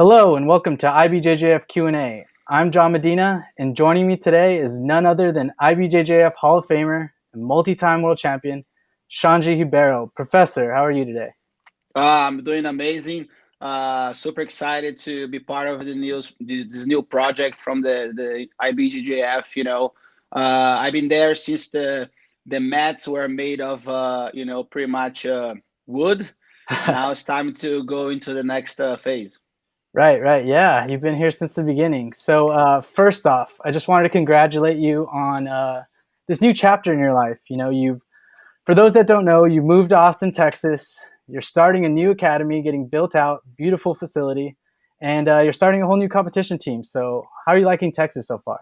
Hello and welcome to IBJJF Q&A. I'm John Medina, and joining me today is none other than IBJJF Hall of Famer and multi-time world champion, Xande Ribeiro. Professor, how are you today? I'm doing amazing. Super excited to be part of this new project from the IBJJF. I've been there since the mats were made of pretty much wood. Now it's time to go into the next phase. Right. Yeah, you've been here since the beginning. So first off, I just wanted to congratulate you on this new chapter in your life. For those that don't know, you moved to Austin, Texas. You're starting a new academy, getting built out, beautiful facility, and you're starting a whole new competition team. So how are you liking Texas so far?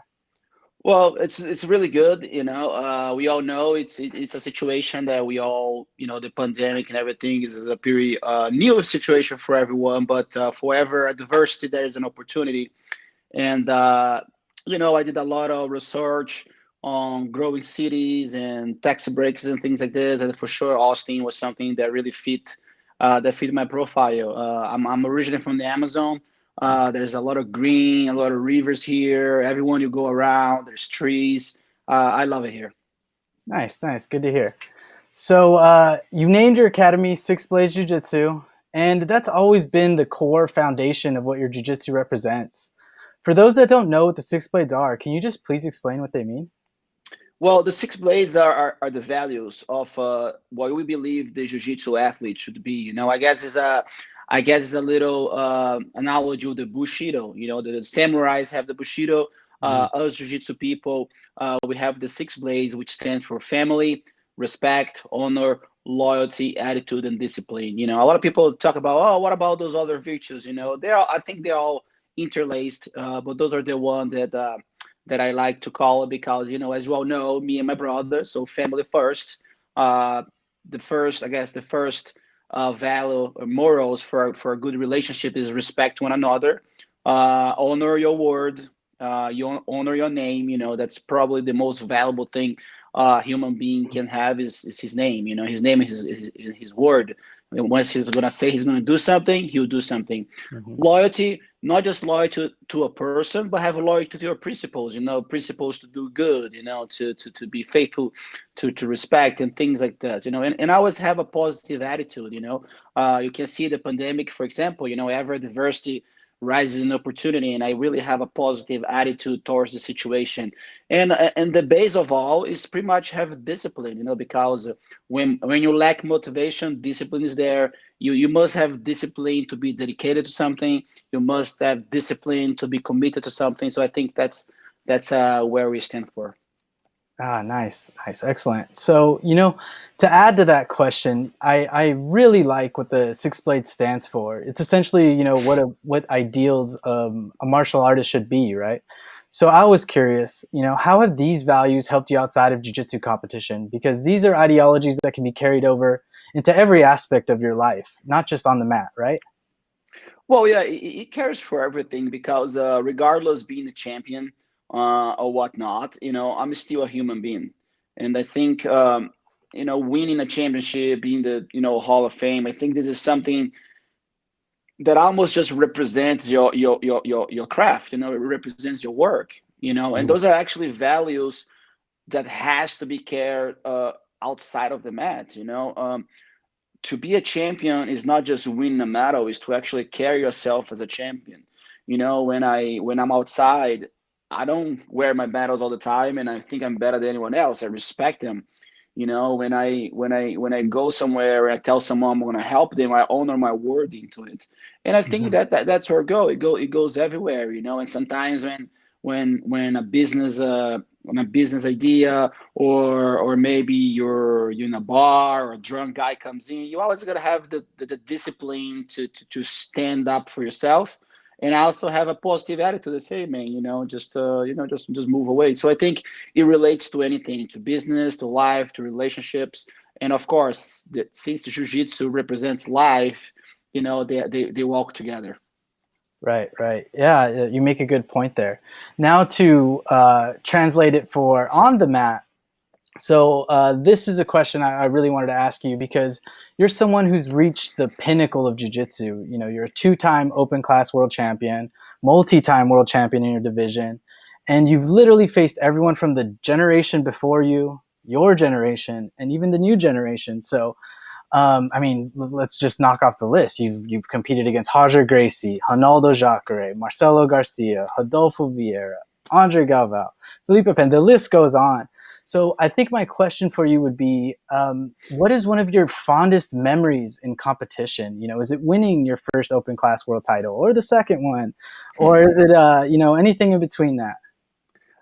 Well, it's really good. We all know it's a situation that we all, the pandemic and everything is a pretty new situation for everyone. But for every adversity, there is an opportunity. And I did a lot of research on growing cities and tax breaks and things like this. And for sure, Austin was something that really fit my profile. I'm originally from the Amazon. There's a lot of green, a lot of rivers here. Everyone you go around, there's trees. I love it here. Nice. Good to hear. So you named your academy Six Blades Jiu-Jitsu, and that's always been the core foundation of what your jiu-jitsu represents. For those that don't know what the six blades are, can you just please explain what they mean? Well, the six blades are the values of what we believe the jiu-jitsu athlete should be. I guess it's a little analogy with the Bushido. The samurais have the Bushido. Mhm. Us jiu-jitsu people, we have the six blades, which stand for family, respect, honor, loyalty, attitude, and discipline. A lot of people talk about, oh, what about those other virtues? I think they're all interlaced, but those are the one that I like to call it because, as you all know, me and my brother, so family first. Uh, the first value or morals for a good relationship is respect one another, honor your word, you honor your name. That's probably the most valuable thing a human being can have is his name. His name is his word. And once he's gonna say he's gonna do something, he'll do something. Mhm. Loyalty, not just loyalty to a person, but have loyalty to your principles. Principles to do good. To be faithful, to respect and things like that. And I always have a positive attitude. You can see the pandemic, for example. Ever diversity rises in opportunity, and I really have a positive attitude towards the situation. And the base of all is pretty much have discipline. Because when you lack motivation, discipline is there. You must have discipline to be dedicated to something. You must have discipline to be committed to something. So I think that's where we stand for. Nice, excellent. So, to add to that question, I really like what the six blades stands for. It's essentially, what ideals a martial artist should be, right? So I was curious, how have these values helped you outside of jiu-jitsu competition? Because these are ideologies that can be carried over into every aspect of your life, not just on the mat, right? Well, yeah, it cares for everything because regardless being a champion or whatnot, I'm still a human being, and I think winning a championship, being the Hall of Fame, I think this is something that almost just represents your craft. It represents your work. And Mhm. those are actually values that has to be cared outside of the mat. To be a champion is not just winning a medal; is to actually carry yourself as a champion. When I'm outside, I don't wear my medals all the time, and I think I'm better than anyone else. I respect them. When I go somewhere and I tell someone I'm going to help them, I honor my word into it. And I think Mhm. that's where it goes everywhere. And sometimes when a business idea or maybe you're in a bar or a drunk guy comes in, you always got to have the discipline to stand up for yourself, and also have a positive attitude to say, man, just move away. So I think it relates to anything, to business, to life, to relationships. And of course, since the jiu-jitsu represents life, they walk together. Right. Yeah, you make a good point there. Now to translate it for on the mat. So this is a question I really wanted to ask you because you're someone who's reached the pinnacle of jiu-jitsu. You know, you're a two-time open class world champion, multi-time world champion in your division, and you've literally faced everyone from the generation before you, your generation, and even the new generation. So I mean, let's just knock off the list. You've competed against Roger Gracie, Ronaldo Jacare, Marcelo Garcia, Rodolfo Vieira, Andre Galvao, Felipe Pen. The list goes on. So I think my question for you would be, what is one of your fondest memories in competition? You know, is it winning your first open class world title, or the second one, or is it anything in between that?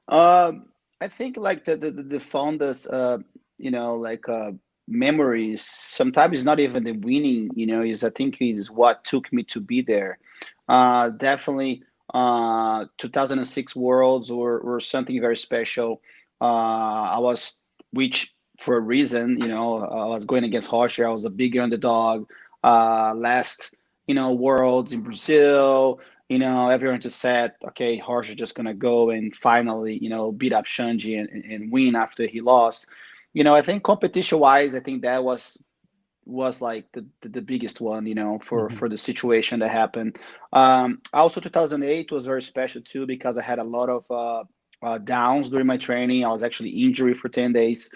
I think like the fondest like memories sometimes not even the winning, is I think is what took me to be there. Definitely 2006 Worlds were something very special. I was, which for a reason, I was going against Harsher. I was a big underdog. Last, Worlds in Brazil, everyone just said, okay, Harsh is just gonna go and finally, beat up Shanji and win after he lost. I think competition wise, I think that was like the biggest one, Mm-hmm. for the situation that happened. Also, 2008 was very special too because I had a lot of downs during my training. I was actually injured for 10 days,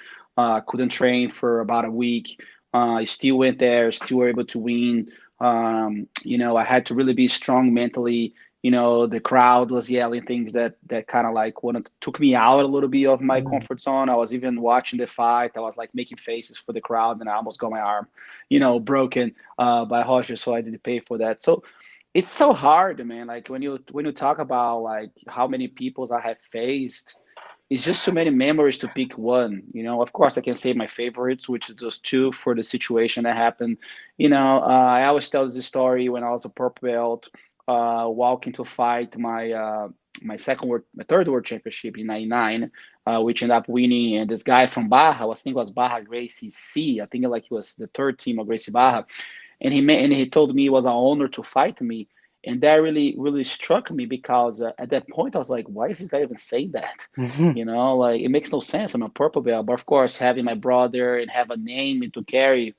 couldn't train for about a week. I still went there, still were able to win. I had to really be strong mentally. The crowd was yelling things that kind of like took me out a little bit of my Mm-hmm. comfort zone. I was even watching the fight. I was like making faces for the crowd, and I almost got my arm, broken by Roger. So I did pay for that. So it's so hard, man. Like when you talk about like how many peoples I have faced, it's just too many memories to pick one. Of course, I can say my favorites, which is just two for the situation that happened. I always tell this story when I was a purple belt, walking to fight my third world championship in '99, which ended up winning. And this guy from Baja, I think it was Baja Gracie C. I think like he was the third team of Gracie Baja, and he told me it was an honor to fight me. And that really really struck me because at that point I was like, why is this guy even saying that? Mm-hmm. Like it makes no sense. I'm a purple belt, but of course having my brother and have a name to carry,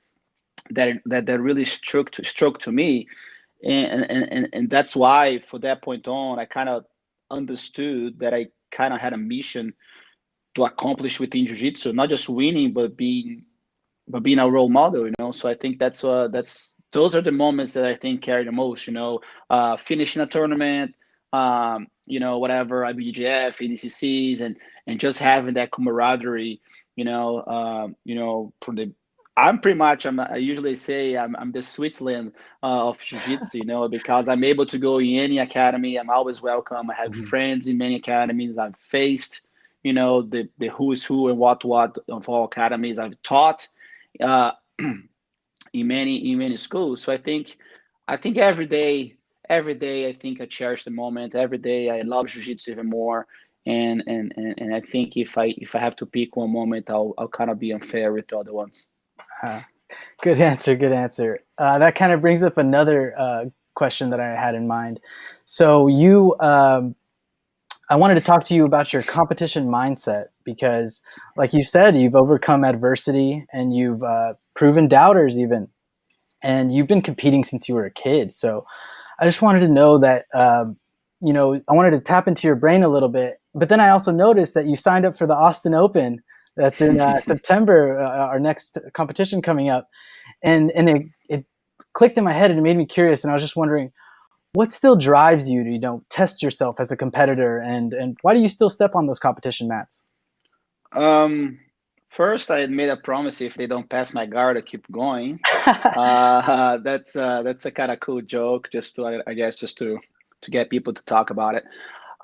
that really struck to me. And that's why for that point on I kind of understood that I kind of had a mission to accomplish within jiu-jitsu, not just winning but being a role model. So I think that's those are the moments that I think carry the most. Finishing a tournament, whatever IBJJF, EDCCs, and just having that camaraderie. From the I'm pretty much I usually say I'm the Switzerland of jiu-jitsu, because I'm able to go in any academy. I'm always welcome. I have Mm-hmm. friends in many academies. I've faced, the who is who and what of all academies. I've taught uh, in many schools. So I think every day I think I cherish the moment. Every day I love jiu-jitsu even more. And I think if I have to pick one moment, I'll kind of be unfair with the other ones. Good answer. Good answer. That kind of brings up another question that I had in mind. So I wanted to talk to you about your competition mindset because, like you said, you've overcome adversity and you've proven doubters even, and you've been competing since you were a kid. So I just wanted to know that, I wanted to tap into your brain a little bit, but then I also noticed that you signed up for the Austin Open. That's in September, our next competition coming up, and it clicked in my head and it made me curious. And I was just wondering, what still drives you to test yourself as a competitor, and why do you still step on those competition mats? Um, First, I made a promise if they don't pass my guard, I keep going. That's a kind of cool joke, just to I guess just to get people to talk about it.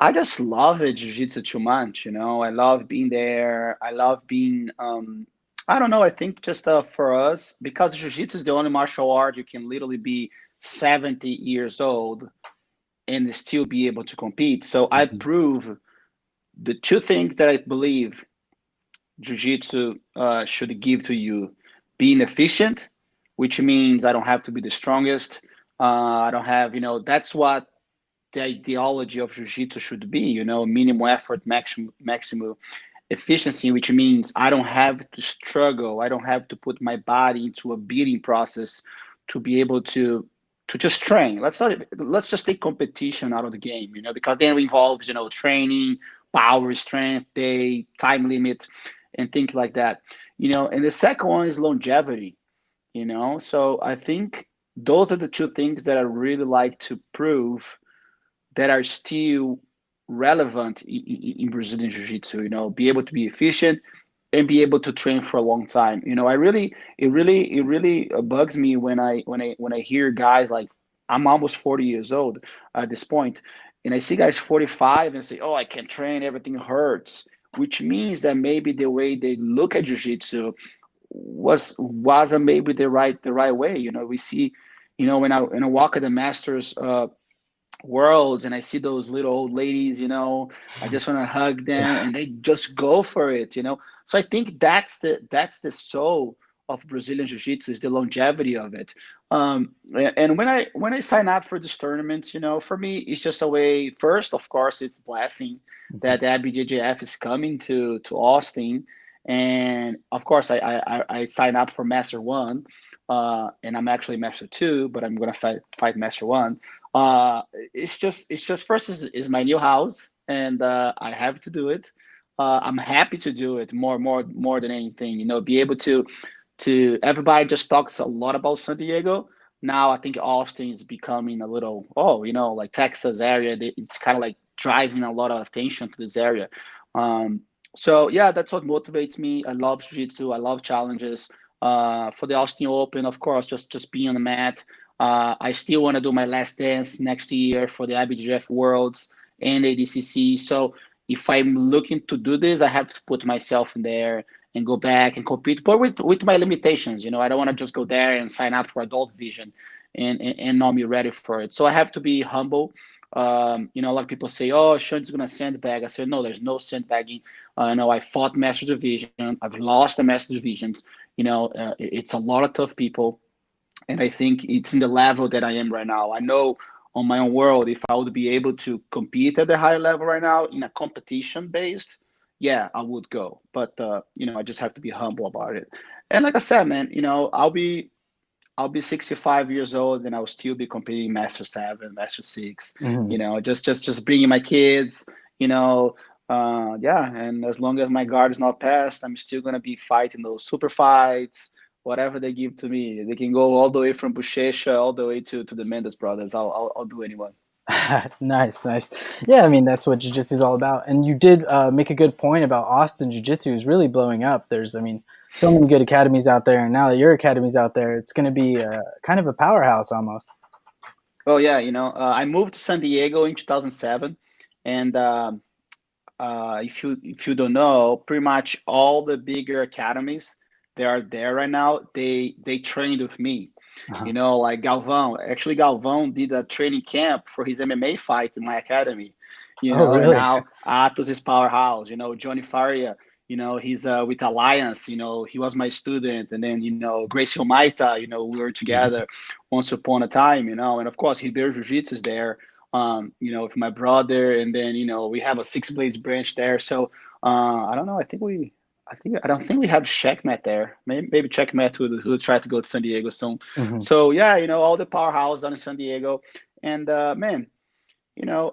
I just love it, jiu-jitsu too much. I love being there. I love being. I don't know. I think just for us, because jiu-jitsu is the only martial art you can literally be 70 years old and still be able to compete. So I Mhm. prove the two things that I believe jiu-jitsu should give to you: being efficient, which means I don't have to be the strongest. I don't have, that's what the ideology of jiu-jitsu should be, minimum effort, maximum. efficiency, which means I don't have to struggle. I don't have to put my body into a beating process to be able to just train. Let's just take competition out of the game, because then it involves, training, power, strength, day, time limit, and things like that. And the second one is longevity, So I think those are the two things that I really like to prove that are still relevant in Brazilian Jiu-Jitsu. Be able to be efficient and be able to train for a long time. It really bugs me when I hear guys like, I'm almost 40 years old at this point, and I see guys 45 and say, "Oh, I can't train, everything hurts," which means that maybe the way they look at Jiu-Jitsu wasn't maybe the right way. We see, when I walk at the Masters worlds and I see those little old ladies, I just want to hug them Yeah. and they just go for it. So I think that's the soul of Brazilian Jiu-Jitsu, is the longevity of it. And when I sign up for these tournaments, for me it's just a way. First, of course, it's a blessing Mhm. that the IBJJF is coming to Austin, and of course I sign up for Master One, and I'm actually Master Two, but I'm gonna fight Master One. It's just first is my new house, and I have to do it. I'm happy to do it more than anything. Be able to everybody just talks a lot about San Diego. Now I think Austin is becoming a little, like Texas area. It's kind of like driving a lot of attention to this area. Um, so yeah, that's what motivates me. I love jiu-jitsu. I love challenges. For the Austin Open, of course, just being on the mat. I still want to do my last dance next year for the IBJJF Worlds and ADCC. So if I'm looking to do this, I have to put myself in there and go back and compete, but with my limitations. I don't want to just go there and sign up for adult vision and not be ready for it. So I have to be humble. A lot of people say, "Oh, Sean's gonna sandbag." I said, "No, there's no sandbagging." No, I fought Master Division. I've lost the Master Divisions. It's a lot of tough people, and I think it's in the level that I am right now. I know on my own world, if I would be able to compete at the higher level right now in a competition based, yeah, I would go. But I just have to be humble about it. And like I said, man, I'll be 65 years old and I'll still be competing Master Seven, Master Six. Mhm. Just bringing my kids. You know, yeah. And as long as my guard is not passed, I'm still gonna be fighting those super fights, whatever they give to me. They can go all the way from Buchecha all the way to the Mendes brothers. I'll do anyone. Nice, nice. Yeah, I mean that's what jiu-jitsu is all about. And you did make a good point about Austin jiu-jitsu is really blowing up. There's, I mean, so many good academies out there, and now that your academy's out there, it's going to be kind of a powerhouse almost. Oh yeah, I moved to San Diego in 2007, and if you don't know, pretty much all the bigger academies that are there right now, they trained with me. Uh-huh. Like Galvão. Actually, Galvão did a training camp for his MMA fight in my academy. Oh, And really? now Atos is powerhouse. Johnny Faria. He's with Alliance. He was my student, and then Gracie Maita. We were Mhm. together once upon a time. And of course, Ribeiro Jiu-Jitsu is there. With my brother, and then we have a Six Blades branch there. So I don't know. I don't think we have Checkmate there. Maybe Checkmate who try to go to San Diego soon. Mhm. So yeah, all the powerhouses are in San Diego, and man,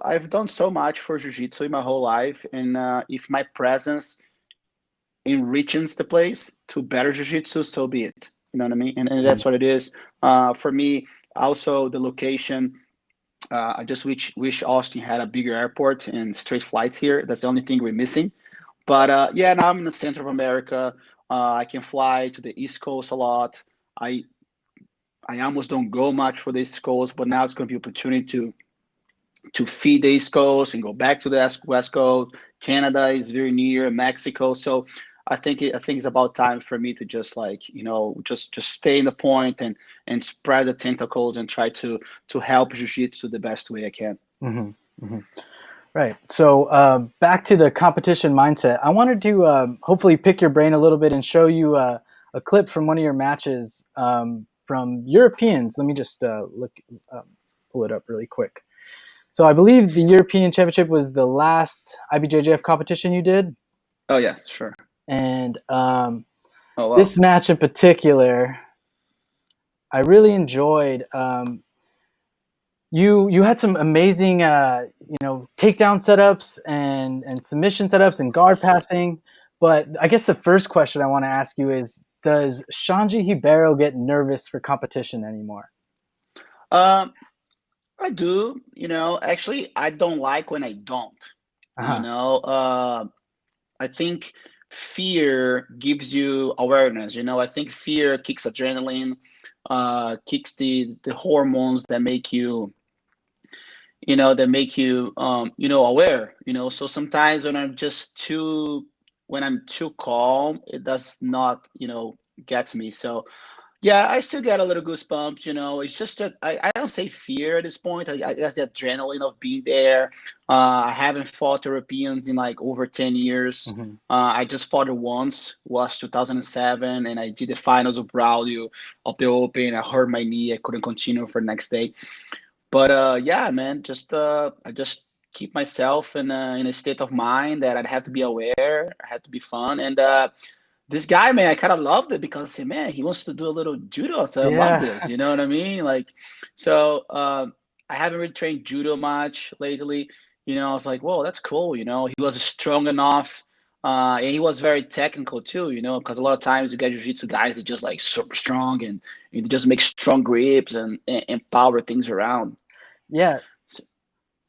I've done so much for Jiu-Jitsu in my whole life, and if my presence enriches the place to better Jiu-Jitsu, so be it. You know what I mean? And Mhm. that's what it is. For me, also the location. I just wish Austin had a bigger airport and straight flights here. That's the only thing we're missing. But yeah, now I'm in the center of America. I can fly to the East Coast a lot. I I almost don't go much for the East Coast, but now it's going to be an opportunity to feed the East Coast and go back to the West Coast. Canada is very near, Mexico. So I think it's about time for me to just like just stay in the point and spread the tentacles and try to help Jiu-Jitsu the best way I can. Mhm. Mhm. Right. So back to the competition mindset. I wanted to hopefully pick your brain a little bit and show you a clip from one of your matches from Europeans. Let me just pull it up really quick. So I believe the European Championship was the last IBJJF competition you did. Oh yeah, sure. And Oh wow. this match in particular, I really enjoyed. You had some amazing takedown setups and submission setups and guard passing. But I guess the first question I want to ask you is: does Xande Ribeiro get nervous for competition anymore? Um, I do. Actually, I don't like when I don't. Uh You huh. know, I think fear gives you awareness. I think fear kicks adrenaline, kicks the hormones that make you, aware. So sometimes when I'm too calm, it does not, get me. So yeah, I still get a little goosebumps. It's just that I don't say fear at this point. I guess the adrenaline of being there. I haven't fought Europeans in like over 10 years. Hmm. I just fought it once, was 2007, and I did the finals of Braulio of the Open. I hurt my knee. I couldn't continue for the next day. But yeah, man, I just keep myself in a state of mind that I'd have to be aware. I had to be fun, and this guy, man, I kind of loved it because I said, man, he wants to do a little judo. So I love Yeah. this. You know what I mean? Like, so I haven't really trained judo much lately. I was like, whoa, that's cool. He was strong enough. And he was very technical too, because a lot of times you get jiu-jitsu guys that just like super strong and they just make strong grips and power things around. Yeah. So,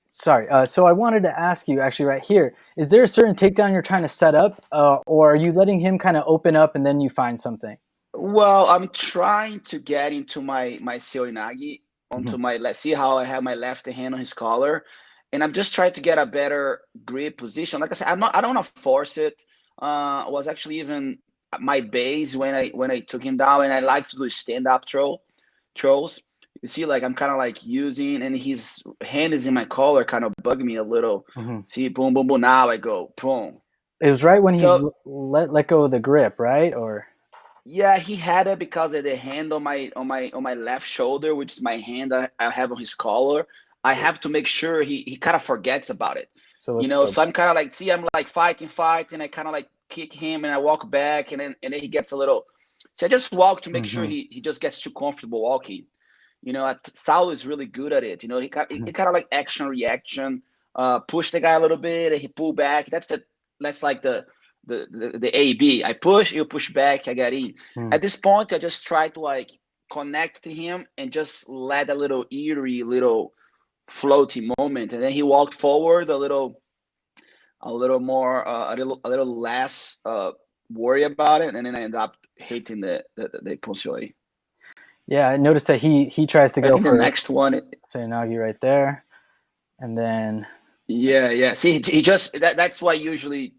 Sorry. So I wanted to ask you actually right here: is there a certain takedown you're trying to set up, or are you letting him kind of open up and then you find something? well, I'm trying to get into my Seoinagi Hmm. onto my let's see how I have my left hand on his collar. And I'm just trying to get a better grip position. Like I said, I don't want to force it. I was actually even at my base when I took him down, and I like to do stand-up throws. You see, like I'm kind of like using, and his hand is in my collar, kind of bug me a little. Hmm. See, boom, boom, boom. Now I go, boom. It was right when he So let go of the grip, right? Or yeah, he had it because of the hand on my left shoulder, which is my hand I have on his collar. I have to make sure he kind of forgets about it. so let's go. So I'm kind of like, see, I'm like fighting. I kind of like kick him and I walk back, and then he gets a little. So I just walk to make sure Hmm. he just gets too comfortable walking. Saulo is really good at it. He kind of like action reaction, push the guy a little bit, and he pull back. That's like the AB. I push, you push back, I get in. Hmm. At this point, I just try to like connect to him and just let a little eerie, little floaty moment, and then he walked forward a little more, a little less worry about it, and then I end up hitting the Ponsioi. Yeah, I noticed that he tries to I go think the for next one, Sayonagi right there, and then yeah, yeah. See, he just that's why usually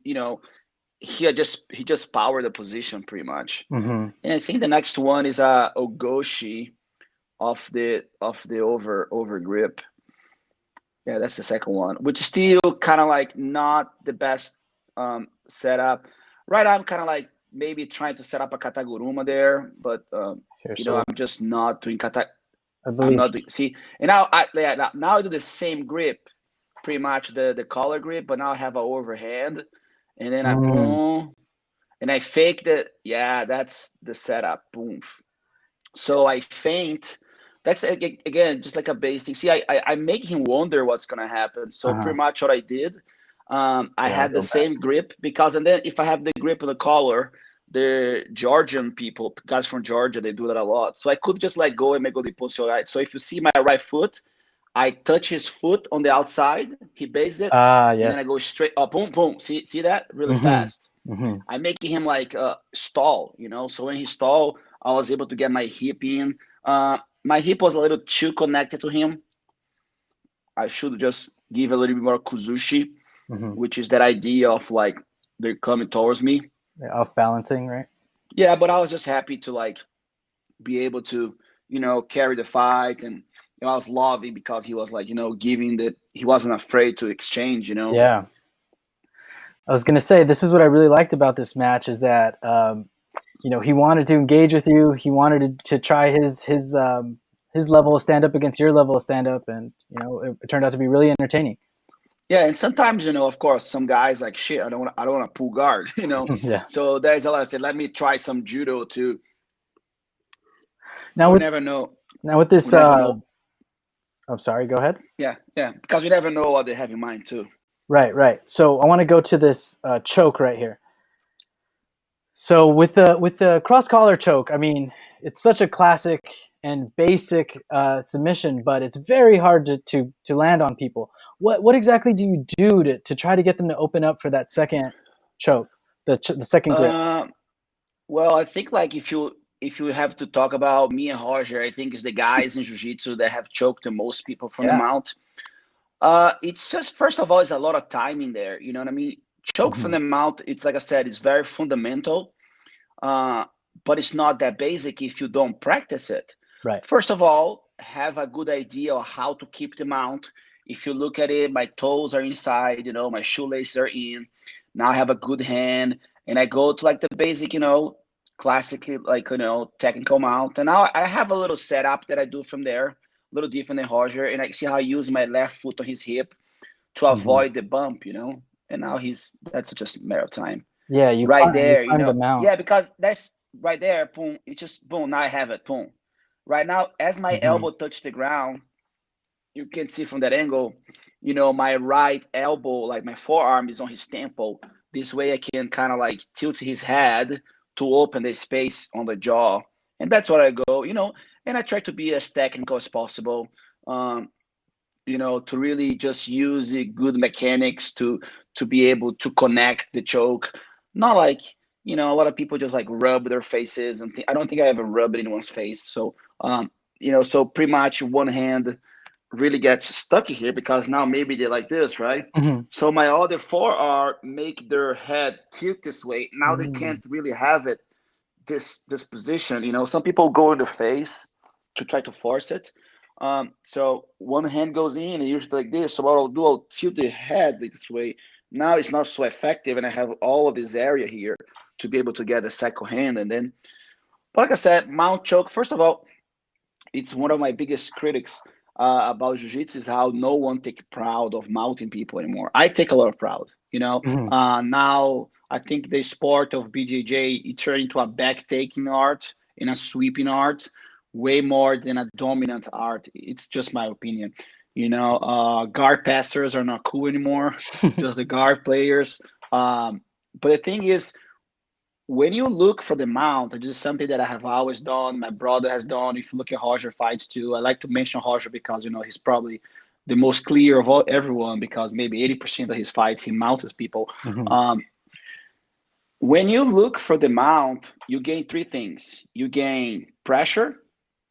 he just powered the position pretty much. hmm And I think the next one is Ogoshi of the over grip. Yeah, that's the second one, which is still kind of like not the best setup. Right, I'm kind of like maybe trying to set up a kataguruma there, but here. So I'm just not doing kata. I I'm believe not doing. See, and now now I do the same grip, pretty much the collar grip, but now I have an overhand, and then I mm, boom, and I fake that. Yeah, that's the setup. Boom. So I feint. That's again just like a basic. See, I make him wonder what's gonna happen. So uh-huh. pretty much what I did, I Yeah, had the go back. same grip because, and then if I have the grip of the collar, the Georgian people, guys from Georgia, they do that a lot. So I could just let go and make the position right. So if you see my right foot, I touch his foot on the outside, he bases it, Ah, and then I yes. go straight up, boom, boom. See that really Hmm. fast. Hmm. I make him like stall, So when he stall, I was able to get my hip in. My hip was a little too connected to him. I should just give a little bit more kuzushi, Hmm. which is that idea of like they're coming towards me. Yeah, off balancing, right? Yeah, but I was just happy to like be able to, carry the fight, and I was loving because he was like, giving that he wasn't afraid to exchange. Yeah. I was gonna say this is what I really liked about this match is that he wanted to engage with you. He wanted to try his level of stand up against your level of stand up, and it turned out to be really entertaining. Yeah, and sometimes, of course, some guys like shit. I don't want to pull guard, Yeah. So there's a lot. I said, let me try some judo too. Now We with never know. now with We this, never know. I'm sorry. Go ahead. Yeah, yeah, because we never know what they have in mind too. Right, right. So I want to go to this choke right here. So with the cross collar choke, I mean, it's such a classic and basic submission, but it's very hard to land on people. What exactly do you do to try to get them to open up for that second choke, the second grip? Uh, well, I think like if you have to talk about me and Roger, I think it's the guys in jiu-jitsu that have choked the most people from the Yeah. mount. It's just first of all, it's a lot of timing there. You know what I mean? Choke from Hmm. the mouth. It's like I said, it's very fundamental, uh, but it's not that basic if you don't practice it. Right. First of all, have a good idea of how to keep the mount. If you look at it, my toes are inside. My shoelaces are in. Now I have a good hand, and I go to like the basic, classic, like technical mount. And now I have a little setup that I do from there, a little different than Roger, and I see how I use my left foot on his hip to Hmm. avoid the bump. And now that's just a matter of time. Yeah, Right you there, climb the mount. yeah, because that's right there, boom, it just boom, now I have it, boom. Right now, as my Hmm. elbow touched the ground, you can see from that angle, my right elbow, like my forearm is on his temple. This way I can kind of like tilt his head to open the space on the jaw. And that's what I go, and I try to be as technical as possible. Um, to really just use the good mechanics to be able to connect the choke. Not like a lot of people just like rub their faces and I don't think I ever rubbed anyone's face. So so pretty much one hand really gets stuck here because now maybe they're like this, right? Hmm. So my other forearm make their head tilt this way. Now they Hmm. can't really have it this position. Some people go in the face to try to force it. So one hand goes in and usually like this. So what I'll do, I'll tilt the head this way. Now it's not so effective, and I have all of this area here to be able to get the second hand. And then, but like I said, mount choke. First of all, it's one of my biggest critics about jiu-jitsu is how no one take proud of mounting people anymore. I take a lot of proud. Hmm. Now I think the sport of BJJ it turned into a back taking art and a sweeping art way more than a dominant art. It's just my opinion. Guard passers are not cool anymore. Just the guard players. But the thing is, when you look for the mount, which is something that I have always done, my brother has done. If you look at Roger fights too, I like to mention Roger because he's probably the most clear of everyone because maybe 80% of his fights he mounts people. Hmm. Um, when you look for the mount, you gain three things: you gain pressure,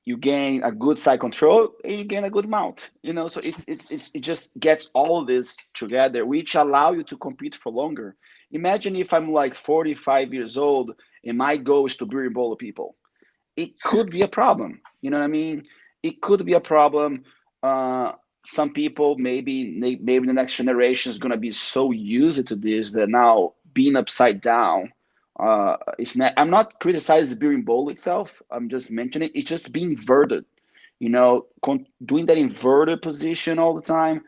you gain a good side control, and you gain a good mount. So it just gets all this together, which allow you to compete for longer. Imagine if I'm like 45 years old and my goal is to beer bowl people. It could be a problem. You know what I mean? It could be a problem. Uh, some people maybe the next generation is gonna be so used to this that now being upside down. It's not. I'm not criticizing the beer bowl itself. I'm just mentioning it's just being inverted. Doing that inverted position all the time.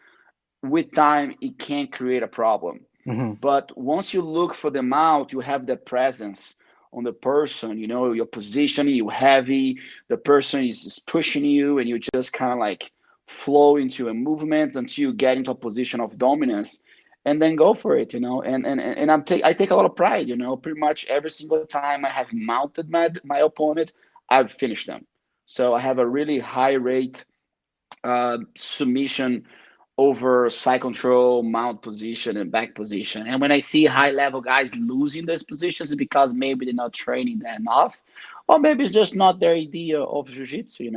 With time, it can create a problem. Hmm. But once you look for them out, you have the presence on the person, your position, you heavy, the person is pushing you, and you just kind of like flow into a movement until you get into a position of dominance and then go for it. And I take a lot of pride. Pretty much every single time I have mounted my opponent, I've finished them. So I have a really high rate submission over side control, mount position, and back position. And when I see high level guys losing those positions, it's because maybe they're not training that enough, or maybe it's just not their idea of jiu-jitsu.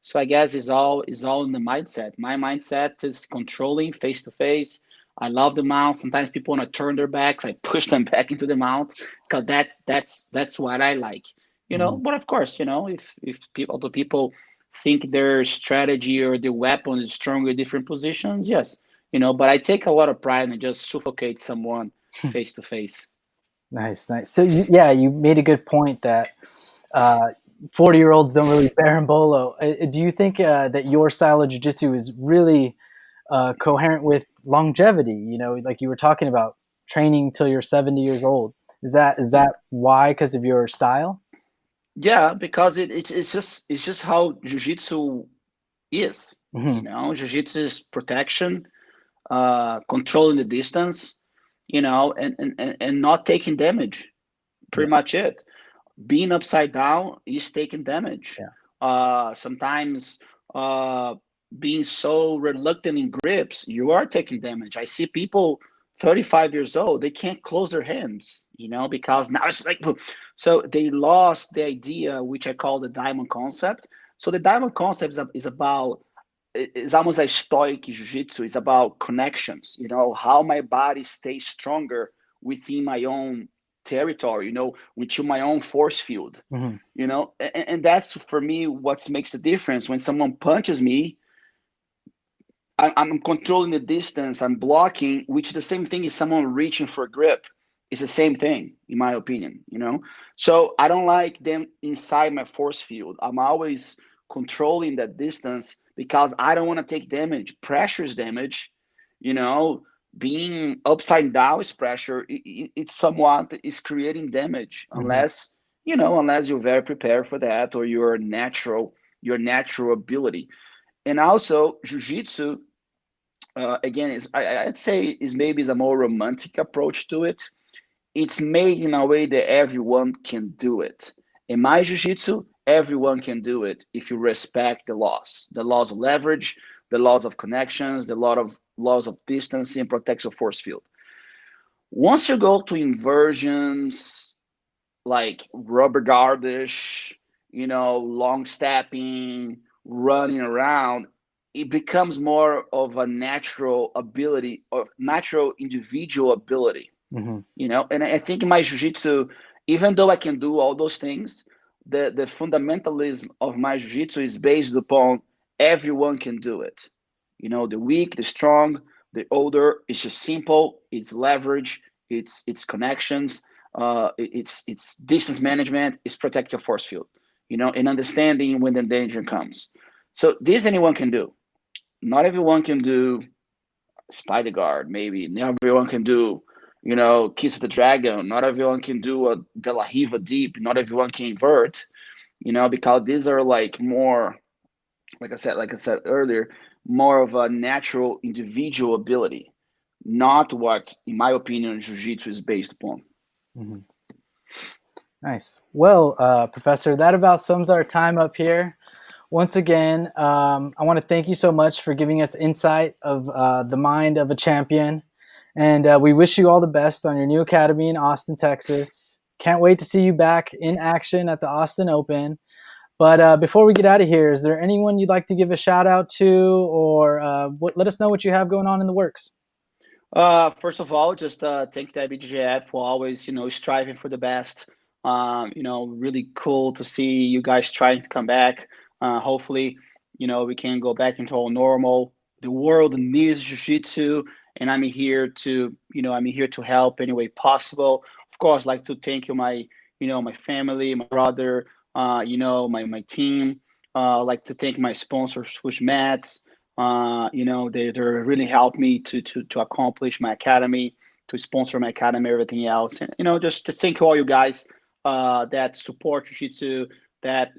So I guess it's all in the mindset. My mindset is controlling face to face. I love the mount. Sometimes people want to turn their backs. I push them back into the mount because that's what I like. Hmm. But of course, if people think their strategy or the weapon is stronger in different positions, yes. But I take a lot of pride in just suffocate someone face to face. Nice, nice. So yeah, you made a good point that uh, 40-year-olds don't really berimbolo. Do you think that your style of jiu-jitsu is really coherent with longevity? You know, like you were talking about training till you're 70 years old. Is that why? Because of your style? Yeah, because it's just how jiu-jitsu is. Hmm. Jiu-jitsu is protection, controlling the distance, and not taking damage. Yeah, Pretty much it. Being upside down is taking damage. yeah, Sometimes being so reluctant in grips, you are taking damage. I see people 35 years old, they can't close their hands, because now it's like, so they lost the idea, which I call the diamond concept. So the diamond concept is about, it's almost like stoic jiu-jitsu. It's about connections, how my body stays stronger within my own territory, within my own force field, hmm, and that's for me what makes the difference. When someone punches me, I'm controlling the distance, I'm blocking, which is the same thing as someone reaching for a grip. It's the same thing, in my opinion. So I don't like them inside my force field. I'm always controlling that distance because I don't want to take damage. Pressure is damage, you know. Being upside down is pressure. It's somewhat is creating damage hmm, unless you're very prepared for that, or your natural ability. And also jiu-jitsu, again, I'd say is maybe is a more romantic approach to it. It's made in a way that everyone can do it. In my jiu-jitsu, everyone can do it if you respect the laws of leverage, the laws of connections, the laws of distance, and protect your force field. Once you go to inversions like rubber gardish, long stepping, running around, it becomes more of a natural ability or natural individual ability. hmm, And I think in my jiu-jitsu, even though I can do all those things, the fundamentalism of my jiu-jitsu is based upon everyone can do it. The weak, the strong, the older. It's just simple. It's leverage. It's connections. It's distance management. It's protect your force field. And understanding when the danger comes. So this anyone can do. Not everyone can do Spider Guard, maybe. Not everyone can do, Kiss of the Dragon. Not everyone can do a De La Riva Deep. Not everyone can invert, because these are like more, like I said earlier, more of a natural individual ability, not what, in my opinion, Jiu-Jitsu is based upon. hmm. Nice. Well, Professor, that about sums our time up here. Once again, I want to thank you so much for giving us insight of the mind of a champion. And we wish you all the best on your new academy in Austin, Texas. Can't wait to see you back in action at the Austin Open. But before we get out of here, is there anyone you'd like to give a shout out to, or let us know what you have going on in the works? First of all, just thank the IBJJF for always, striving for the best. Really cool to see you guys trying to come back. Hopefully, we can go back into our normal. The world needs jiu-jitsu, and I'm here to help any way possible. Of course, like to thank you, my family, my brother, my team. Like to thank my sponsors, Swoosh Mats. They really helped me to accomplish my academy, to sponsor my academy, everything else, and just to thank all you guys that support jiu-jitsu, that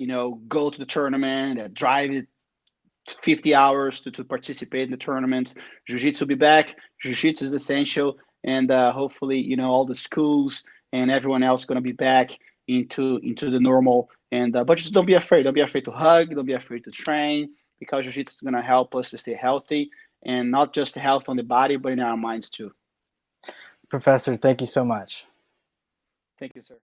go to the tournament, that drive it 50 hours to participate in the tournaments. Jiu-jitsu will be back. Jiu-jitsu is essential, and hopefully, all the schools and everyone else going to be back into the normal. And but just don't be afraid. Don't be afraid to hug. Don't be afraid to train, because jiu-jitsu is going to help us to stay healthy, and not just health on the body, but in our minds too. Professor, thank you so much. Thank you, sir.